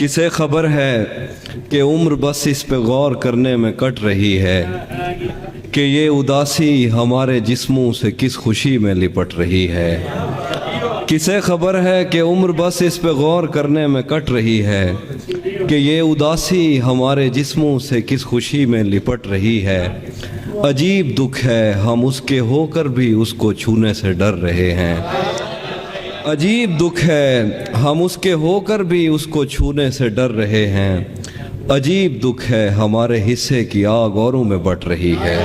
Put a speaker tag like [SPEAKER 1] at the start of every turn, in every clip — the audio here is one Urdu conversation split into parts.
[SPEAKER 1] کسے خبر ہے کہ عمر بس اس پہ غور کرنے میں کٹ رہی ہے کہ یہ اداسی ہمارے جسموں سے کس خوشی میں لپٹ رہی ہے۔ کسے خبر ہے کہ عمر بس اس پہ غور کرنے میں کٹ رہی ہے کہ یہ اداسی ہمارے جسموں سے کس خوشی میں لپٹ رہی ہے۔ عجیب دکھ ہے ہم اس کے ہو کر بھی اس کو چھونے سے ڈر رہے ہیں۔ عجیب دکھ ہے ہم اس کے ہو کر بھی اس کو چھونے سے ڈر رہے ہیں۔ عجیب دکھ ہے ہمارے حصے کی آگ اوروں میں بٹ رہی ہے۔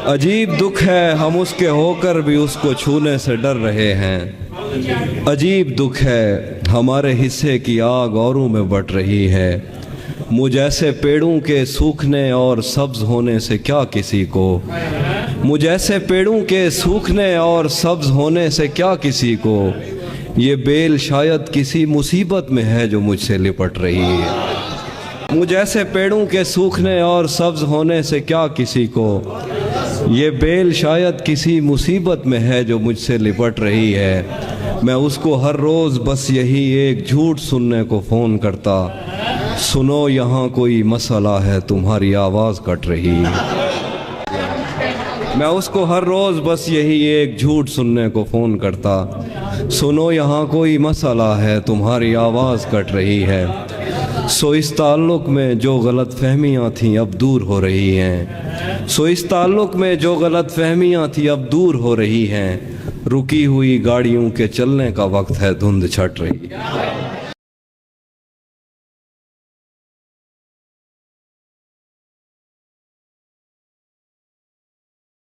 [SPEAKER 1] عجیب دکھ ہے ہم اس کے ہو کر بھی اس کو چھونے سے ڈر رہے ہیں۔ عجیب دکھ ہے ہمارے حصے کی آگ اوروں میں بٹ رہی ہے۔ مجھ ایسے پیڑوں کے سوکھنے اور سبز ہونے سے کیا کسی کو، مجھ ایسے پیڑوں کے سوکھنے اور سبز ہونے سے کیا کسی کو، یہ بیل شاید کسی مصیبت میں ہے جو مجھ سے لپٹ رہی ہے۔ مجھ ایسے پیڑوں کے سوکھنے اور سبز ہونے سے کیا کسی کو، یہ بیل شاید کسی مصیبت میں ہے جو مجھ سے لپٹ رہی ہے۔ میں اس کو ہر روز بس یہی ایک جھوٹ سننے کو فون کرتا، سنو یہاں کوئی مسئلہ ہے تمہاری آواز کٹ رہی ہے۔ میں اس کو ہر روز بس یہی ایک جھوٹ سننے کو فون کرتا، سنو یہاں کوئی مسئلہ ہے تمہاری آواز کٹ رہی ہے۔ سو اس تعلق میں جو غلط فہمیاں تھیں اب دور ہو رہی ہیں، سو اس تعلق میں جو غلط فہمیاں تھیں اب دور ہو رہی ہیں۔ رکی ہوئی گاڑیوں کے چلنے کا وقت ہے، دھند چھٹ رہی ہے۔